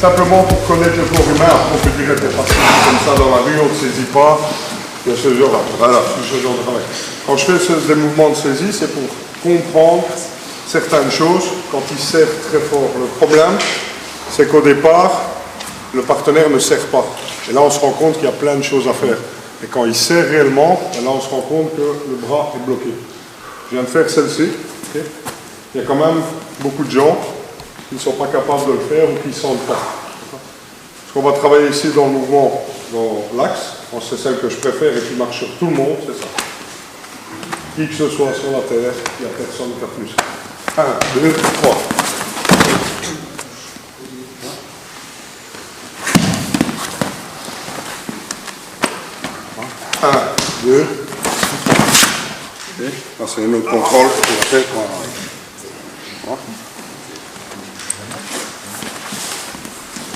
simplement pour connaître le corps humain. On peut dire que facile comme ça dans la rue, on ne saisit pas. Il y a ce genre-là. Voilà, ce genre de travail. Quand je fais des mouvements de saisie, c'est pour comprendre certaines choses quand il serre très fort. Le problème, c'est qu'au départ, le partenaire ne serre pas. Et là, on se rend compte qu'il y a plein de choses à faire. Et quand il serre réellement, là, on se rend compte que le bras est bloqué. Je viens de faire celle-ci. Okay. Il y a quand même beaucoup de gens qui ne sont pas capables de le faire ou qui ne sentent pas. Ce qu'on va travailler ici dans le mouvement, dans l'axe, c'est celle que je préfère et qui marche sur tout le monde, c'est ça. Qui que ce soit sur la terre, il n'y a personne qui a plus. 1, 2, 3. 1, 2. Okay. Là, c'est une autre contrôle.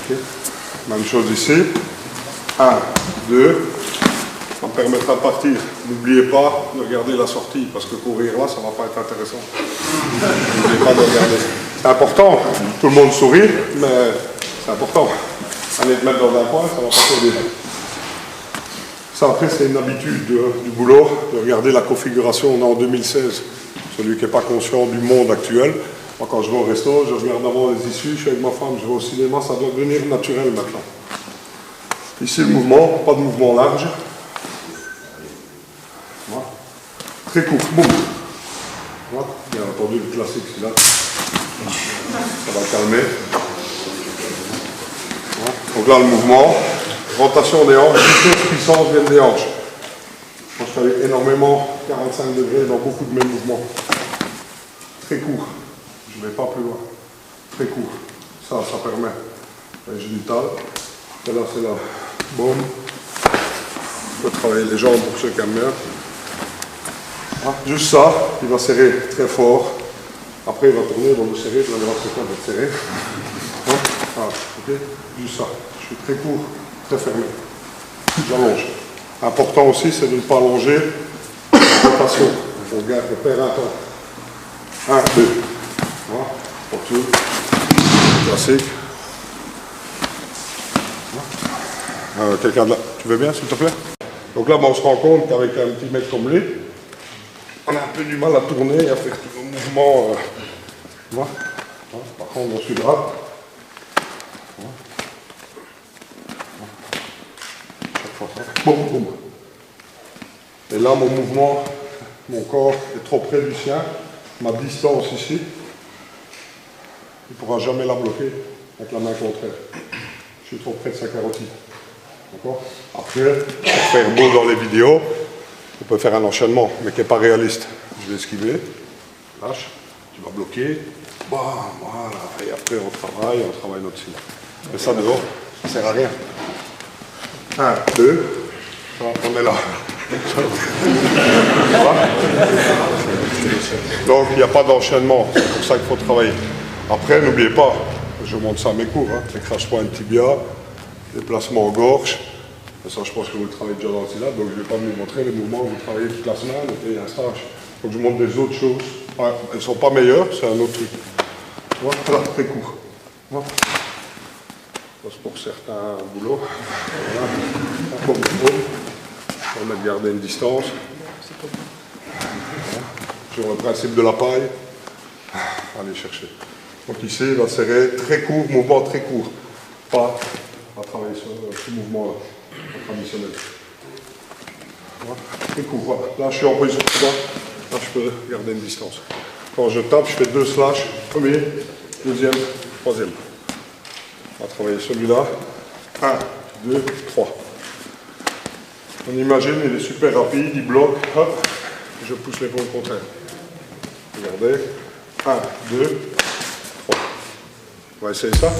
Okay. Même chose ici. 1, 2. Ça me permettra de partir. N'oubliez pas de regarder la sortie, parce que courir là, ça ne va pas être intéressant. N'oubliez pas de regarder. C'est important. Tout le monde sourit, mais c'est important. Aller te mettre dans un coin, ça ne va pas t'aider. Ça, après, c'est une habitude du boulot, de regarder la configuration. On est en 2016. Celui qui n'est pas conscient du monde actuel. Moi, quand je vais au resto, je regarde avant les issues, je suis avec ma femme, je vais au cinéma, ça doit devenir naturel maintenant. Ici, le mouvement, pas de mouvement large. Voilà. Très court, boum. Voilà. Bien entendu, le classique, celui-là. Ça va calmer. Voilà. Donc là, le mouvement, rotation des hanches, vitesse, puissance viennent des hanches. Moi, je travaille énormément, 45 degrés dans beaucoup de mes mouvements. Très court. Je ne vais pas plus loin. Très court. Ça permet les génitales. Et là, c'est là. Boum. On peut travailler les jambes pour ceux qui aiment bien. Ah, juste ça, il va serrer très fort. Après, il va tourner, il va vous serrer. Vous allez voir ce qu'il va être serré. Ah, ok. Juste ça. Je suis très court, très fermé. J'allonge. Important aussi, c'est de ne pas allonger la rotation. On garde le père un temps. 1, 2. Voilà, retour, classique. Quelqu'un de là, tu veux bien s'il te plaît? Donc là, on se rend compte qu'avec un petit mec comme lui, on a un peu du mal à tourner et à faire tout le mouvement. Voilà. Par contre, on suit le bras. Boum, boum. Et là, mon mouvement, mon corps est trop près du sien. Ma distance ici, il ne pourra jamais la bloquer avec la main contraire. Je suis trop près de sa carotide. D'accord? Après, pour faire beau dans les vidéos, on peut faire un enchaînement, mais qui n'est pas réaliste. Je vais esquiver, lâche, tu vas bloquer, bam, voilà, et après on travaille notre cible. Mais ça dehors, ça ne sert à rien. 1, 2, on est là. Donc il n'y a pas d'enchaînement, c'est pour ça qu'il faut travailler. Après, n'oubliez pas, je montre ça à mes cours, écrase-point de tibia, déplacement en gorge. Et ça, je pense que vous le travaillez déjà dans le syllabe, donc je ne vais pas vous montrer les mouvements que vous travaillez toute la semaine et un stage. Donc je vous montre des autres choses. Ouais, elles ne sont pas meilleures, c'est un autre truc. Voilà, très court. Voilà. Ça, c'est pour certains boulots. Voilà. Bon, on va garder une distance. Voilà. Sur le principe de la paille. Allez chercher. Donc ici, il va serrer très court, mouvement très court. Pas à travailler sur ce mouvement-là, traditionnel. Voilà. Très court, voilà. Là, je suis en position de droite. Là, je peux garder une distance. Quand je tape, je fais 2 slash. Premier, deuxième, troisième. On va travailler celui-là. 1, 2, 3. On imagine, il est super rapide, il bloque. Hop, je pousse l'épaule contraire. Regardez. 1, 2, 3. On va essayer ça.